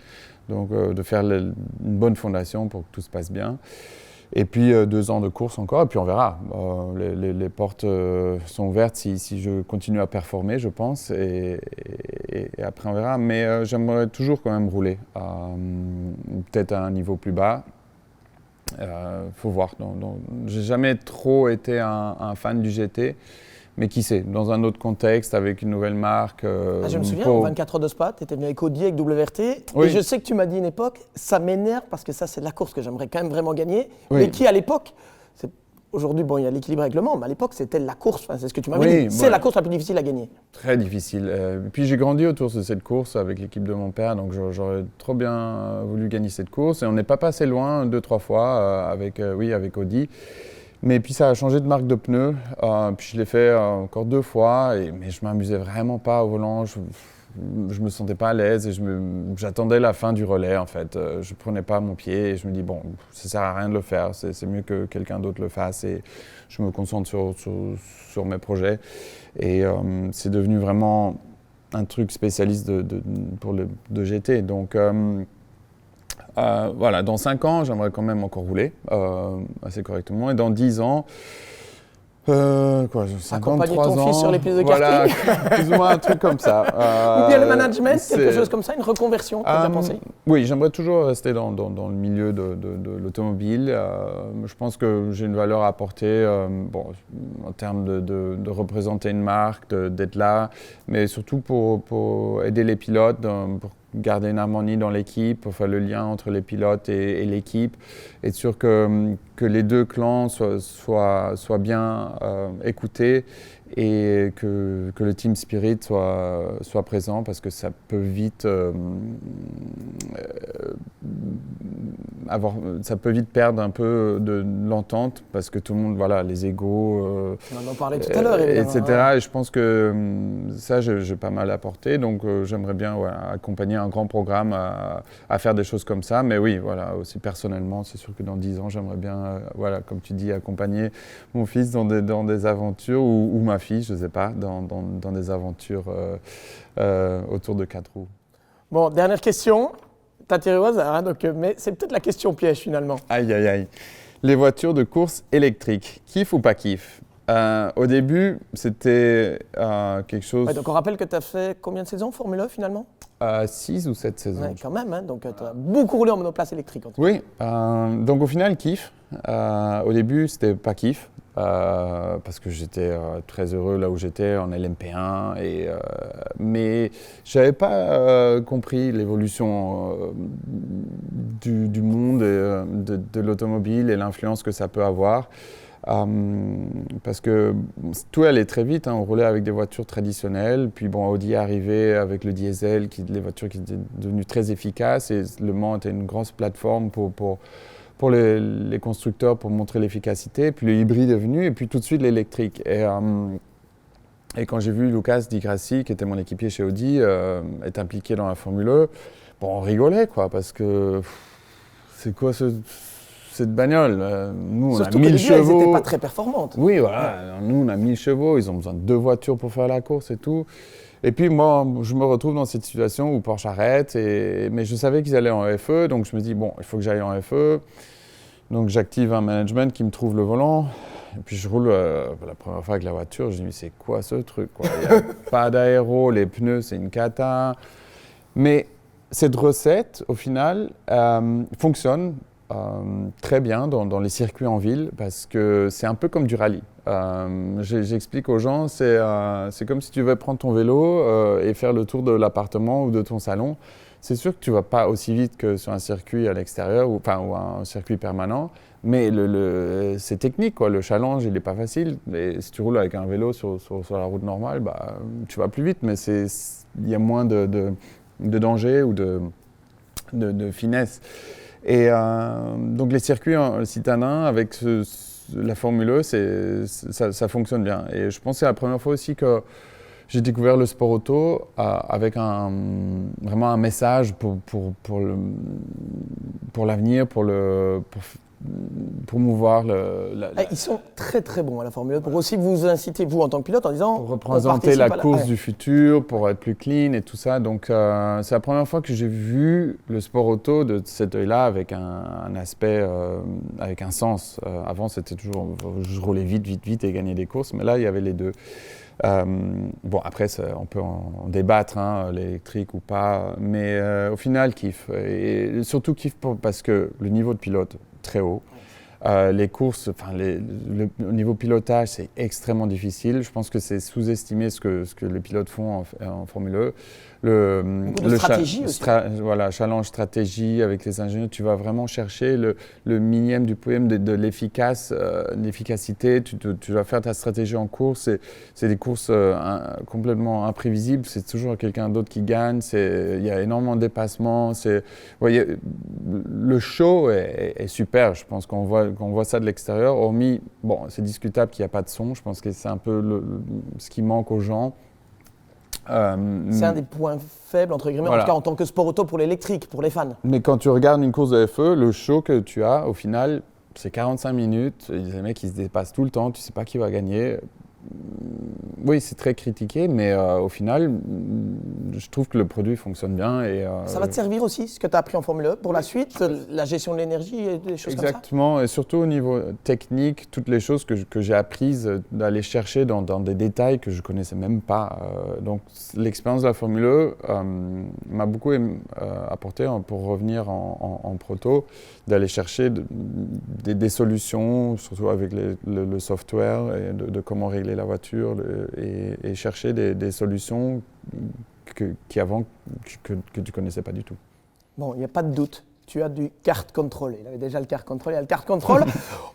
Donc de faire une bonne fondation pour que tout se passe bien. Et puis 2 ans de course encore, et puis on verra. Les portes sont ouvertes si je continue à performer, je pense, et après on verra. Mais j'aimerais toujours quand même rouler, peut-être à un niveau plus bas. Faut voir. J'ai jamais trop été un fan du GT. Mais qui sait, dans un autre contexte, avec une nouvelle marque. Je me souviens, en 24 heures de Spa, tu étais venu avec Audi, avec WRT. Oui. Et je sais que tu m'as dit une époque, ça m'énerve parce que ça, c'est la course que j'aimerais quand même vraiment gagner. Oui. Mais qui, à l'époque, aujourd'hui, bon, il y a l'équilibre avec le Mans, mais à l'époque, c'était la course. Enfin, c'est ce que tu m'avais dit. C'est la course la plus difficile à gagner. Très difficile. Puis j'ai grandi autour de cette course avec l'équipe de mon père, donc j'aurais trop bien voulu gagner cette course. Et on n'est pas passé loin 2-3 fois avec Audi. Mais puis ça a changé de marque de pneus, puis je l'ai fait encore 2 fois, mais je m'amusais vraiment pas au volant, je me sentais pas à l'aise et j'attendais la fin du relais en fait. Je prenais pas mon pied et je me dis bon, ça sert à rien de le faire, c'est mieux que quelqu'un d'autre le fasse et je me concentre sur mes projets. Et c'est devenu vraiment un truc spécialiste de GT. Donc voilà, dans 5 ans, j'aimerais quand même encore rouler assez correctement. Et dans 10 ans, 53 accompagner ton ans, fils sur les pistes de voilà, karting. plus ou moins un truc comme ça. Ou bien le management, quelque chose comme ça, une reconversion, tu as déjà pensé? Oui, j'aimerais toujours rester dans le milieu de l'automobile. Je pense que j'ai une valeur à apporter en termes de représenter une marque, d'être là, mais surtout pour aider les pilotes, pour garder une harmonie dans l'équipe, pour faire le lien entre les pilotes et l'équipe, être sûr que les 2 clans soient bien écoutés et que le team spirit soit présent parce que ça peut vite perdre un peu de l'entente parce que tout le monde, voilà, les égos, on en parlait tout à l'heure, évidemment, etc. Ouais. Et je pense que ça, j'ai pas mal apporté. Donc, j'aimerais bien accompagner un grand programme à faire des choses comme ça. Mais oui, voilà, aussi personnellement, c'est sûr que dans 10 ans, j'aimerais bien, comme tu dis, accompagner mon fils dans des aventures ou ma fille, je ne sais pas, dans des aventures autour de 4 roues. Bon, dernière question. T'as tiré au hasard, hein, mais c'est peut-être la question piège finalement. Aïe, aïe, aïe. Les voitures de course électriques, kiff ou pas kiff? Au début, c'était quelque chose… Ouais, donc on rappelle que tu as fait combien de saisons Formule 1 finalement? 6 ou 7 saisons. Ouais, quand même, hein, donc tu as beaucoup roulé en monoplace électrique. En tout cas. Oui, donc au final, kiff. Au début, c'était pas kiff. Parce que j'étais très heureux là où j'étais en LMP1 mais j'avais pas compris l'évolution du monde de l'automobile et l'influence que ça peut avoir parce que tout allait très vite, hein. On roulait avec des voitures traditionnelles, puis bon, Audi est arrivé avec le diesel, les voitures qui étaient devenues très efficaces et Le Mans était une grosse plateforme pour les constructeurs pour montrer l'efficacité, puis le hybride est venu, et puis tout de suite l'électrique. Et quand j'ai vu Lucas Di Grassi, qui était mon équipier chez Audi, être impliqué dans la Formule 1, bon, on rigolait, quoi, parce que c'est quoi cette bagnole? Nous, Surtout on a 1000 chevaux. Elles n'étaient pas très performantes. Oui, voilà. Nous, on a 1000 chevaux, ils ont besoin de 2 voitures pour faire la course et tout. Et puis moi, je me retrouve dans cette situation où Porsche arrête, mais je savais qu'ils allaient en FE, donc je me dis, bon, il faut que j'aille en FE. Donc j'active un management qui me trouve le volant, et puis je roule la première fois avec la voiture, je dis, mais c'est quoi ce truc, quoi? Il n'y a pas d'aéro, les pneus, c'est une cata. Mais cette recette, au final, fonctionne très bien dans les circuits en ville, parce que c'est un peu comme du rallye. J'explique aux gens, c'est comme si tu veux prendre ton vélo et faire le tour de l'appartement ou de ton salon. C'est sûr que tu ne vas pas aussi vite que sur un circuit à l'extérieur ou un circuit permanent, mais c'est technique, quoi. Le challenge, il n'est pas facile. Et si tu roules avec un vélo sur la route normale, tu vas plus vite, mais il y a moins de danger ou de finesse. Et donc les circuits citadins avec la Formule 1, ça fonctionne bien. Et je pense que c'est la première fois aussi que j'ai découvert le sport auto avec vraiment un message pour l'avenir, pour promouvoir Ils sont très très bons à la Formule 1 pour aussi vous inciter, vous en tant que pilote, en disant pour représenter la course du futur, pour être plus clean et tout ça. Donc c'est la première fois que j'ai vu le sport auto de cet œil-là avec un aspect, avec un sens. Avant c'était toujours je roulais vite et gagner des courses, mais là il y avait les deux. Bon après on peut en débattre, hein, l'électrique ou pas, mais au final kiff. Et surtout kiff parce que le niveau de pilote très haut. Les courses, au niveau pilotage, c'est extrêmement difficile. Je pense que c'est sous-estimé ce que les pilotes font en Formule 1. Le stratégie aussi. Voilà, challenge stratégie avec les ingénieurs. Tu vas vraiment chercher le minimum du poème de l'efficacité. Tu dois faire ta stratégie en course. C'est des courses complètement imprévisibles. C'est toujours quelqu'un d'autre qui gagne. Il y a énormément de dépassements. Le show est super. Je pense qu'on voit ça de l'extérieur. Hormis, bon, c'est discutable qu'il n'y a pas de son. Je pense que c'est un peu ce qui manque aux gens. C'est un des points faibles, entre guillemets, voilà. En tout cas en tant que sport auto pour l'électrique, pour les fans. Mais quand tu regardes une course de FE, le show que tu as, au final, c'est 45 minutes. Les mecs, ils se dépassent tout le temps. Tu ne sais pas qui va gagner. Oui, c'est très critiqué, mais au final, je trouve que le produit fonctionne bien. Ça va te servir aussi, ce que tu as appris en Formule 1, pour la suite, la gestion de l'énergie et des choses comme ça? Exactement, et surtout au niveau technique, toutes les choses que j'ai apprises d'aller chercher dans des détails que je ne connaissais même pas. Donc l'expérience de la Formule 1 m'a beaucoup apporté, pour revenir en proto, d'aller chercher des solutions, surtout avec le software, et de comment régler la voiture, et chercher des solutions qu'avant que tu ne connaissais pas du tout. Bon, il n'y a pas de doute, tu as du kart control. Il avait déjà le kart control, il y a le kart control.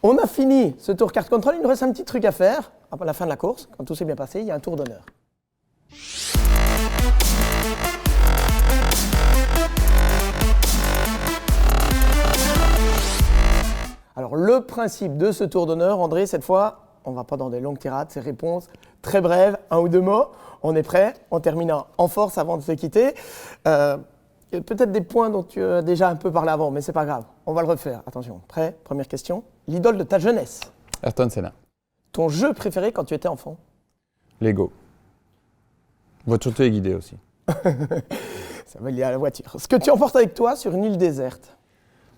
On a fini ce tour kart control, il nous reste un petit truc à faire. À la fin de la course, quand tout s'est bien passé, il y a un tour d'honneur. Alors le principe de ce tour d'honneur, André, cette fois, on ne va pas dans des longues tirades, ces réponses très brèves, 1 ou 2 mots. On est prêt, on termine en force avant de se quitter. Il y a peut-être des points dont tu as déjà un peu parlé avant, mais c'est pas grave, on va le refaire. Attention, prêt? Première question. L'idole de ta jeunesse? Ayrton Senna. Ton jeu préféré quand tu étais enfant? Lego. Voiture et guidée aussi. Ça va lié à la voiture. Ce que tu emportes avec toi sur une île déserte?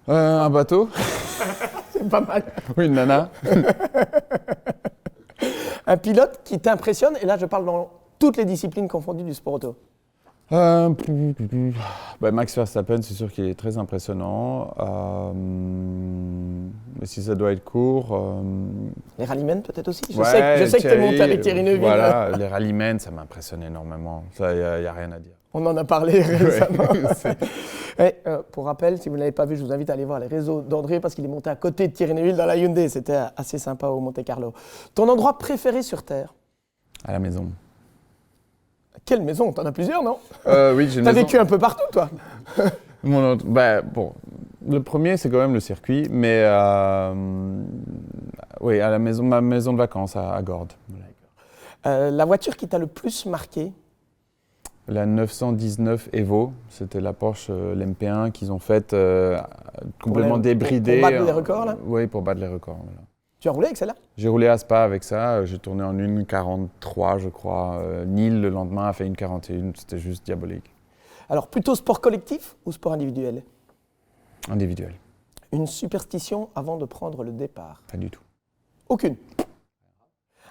Un bateau. C'est pas mal. Oui, une nana. Un pilote qui t'impressionne, et là je parle dans toutes les disciplines confondues du sport auto. Max Verstappen, c'est sûr qu'il est très impressionnant. Mais si ça doit être court... Les rallymen peut-être aussi. Je ouais, sais que tu es monté avec Thierry Neuville. Voilà, les rallymen, ça m'impressionne énormément. Ça, il n'y a rien à dire. On en a parlé récemment. Pour rappel, si vous ne l'avez pas vu, je vous invite à aller voir les réseaux d'André parce qu'il est monté à côté de Thierry Neuville dans la Hyundai. C'était assez sympa au Monte Carlo. Ton endroit préféré sur Terre? À la maison. Quelle maison? T'en as plusieurs, non? Oui, j'ai une maison. T'as vécu un peu partout, toi? Bon, le premier, c'est quand même le circuit, mais oui, à la maison, ma maison de vacances à Gordes. La voiture qui t'a le plus marqué? La 919 Evo, c'était la Porsche l'MP1 qu'ils ont faite complètement débridée. Pour battre les records, là? Oui, pour battre les records. Voilà. Tu as roulé avec celle-là? J'ai roulé à Spa avec ça, j'ai tourné en 1,43 je crois. Nîmes le lendemain a fait 1,41, c'était juste diabolique. Alors plutôt sport collectif ou sport individuel? Individuel. Une superstition avant de prendre le départ? Pas du tout. Aucune.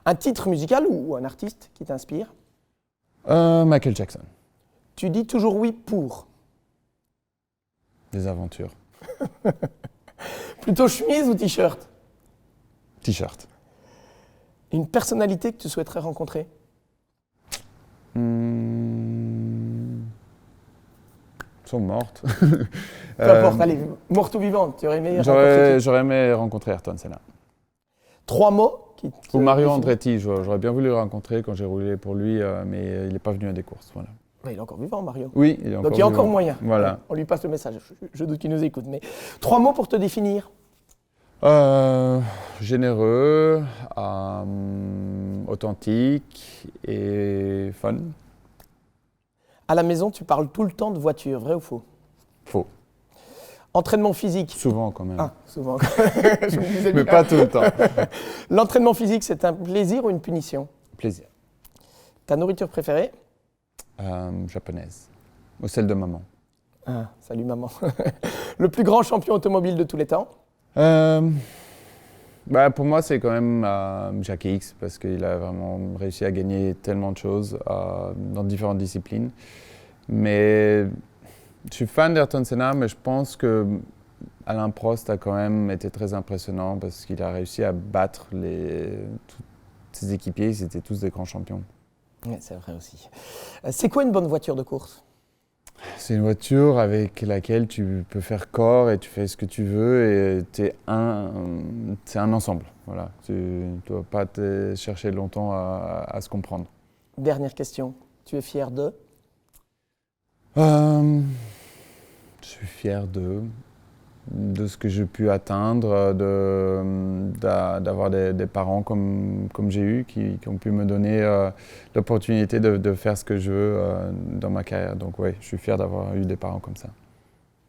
Un titre musical ou un artiste qui t'inspire? Michael Jackson. Tu dis toujours oui pour? Des aventures. Plutôt chemise ou t-shirt? T-shirt. Une personnalité que tu souhaiterais rencontrer? Sont mortes. Peu importe, allez, morte ou vivante, tu aurais aimé rencontrer qui? J'aurais aimé rencontrer Ayrton Senna. 3 mots qui te Ou Mario définissent. Andretti, j'aurais bien voulu le rencontrer quand j'ai roulé pour lui, mais il n'est pas venu à des courses. Voilà. Il est encore vivant, Mario. Oui, il est encore Donc il y a encore vivant. moyen. Voilà. On lui passe le message, je doute qu'il nous écoute. Mais 3 mots pour te définir? Généreux, authentique et fun. À la maison, tu parles tout le temps de voiture, vrai ou faux? Faux. Entraînement physique. Souvent quand même. Ah, souvent. Je me disais Mais bien. pas tout le temps. L'entraînement physique, c'est un plaisir ou une punition? Plaisir. Ta nourriture préférée? Japonaise. Ou celle de maman. Ah, salut maman. Le plus grand champion automobile de tous les temps? Pour moi, c'est quand même Jackie X parce qu'il a vraiment réussi à gagner tellement de choses dans différentes disciplines. Mais je suis fan d'Ayrton Senna, mais je pense que Alain Prost a quand même été très impressionnant parce qu'il a réussi à battre tous ses équipiers. Ils étaient tous des grands champions. Oui, c'est vrai aussi. C'est quoi une bonne voiture de course? C'est une voiture avec laquelle tu peux faire corps et tu fais ce que tu veux et c'est un ensemble. Voilà. Tu ne dois pas te chercher longtemps à se comprendre. Dernière question. Tu es fier de? Je suis fier de ce que j'ai pu atteindre, d'avoir des parents comme j'ai eu, qui ont pu me donner l'opportunité de faire ce que je veux dans ma carrière. Donc oui, je suis fier d'avoir eu des parents comme ça.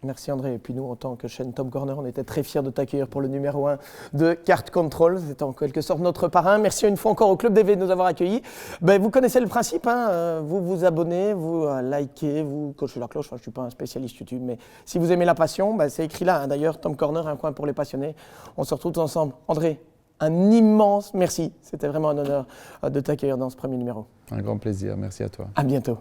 Merci André. Et puis nous, en tant que chaîne Top Corner, on était très fiers de t'accueillir pour le numéro 1 de Kart Control. C'est en quelque sorte notre parrain. Merci une fois encore au Club DV de nous avoir accueillis. Vous connaissez le principe, hein, vous vous abonnez, vous likez, vous cochez la cloche. Enfin, je ne suis pas un spécialiste YouTube, mais si vous aimez la passion, c'est écrit là. Hein. D'ailleurs, Top Corner, un coin pour les passionnés. On se retrouve tous ensemble. André, un immense merci. C'était vraiment un honneur de t'accueillir dans ce premier numéro. Un grand plaisir. Merci à toi. À bientôt.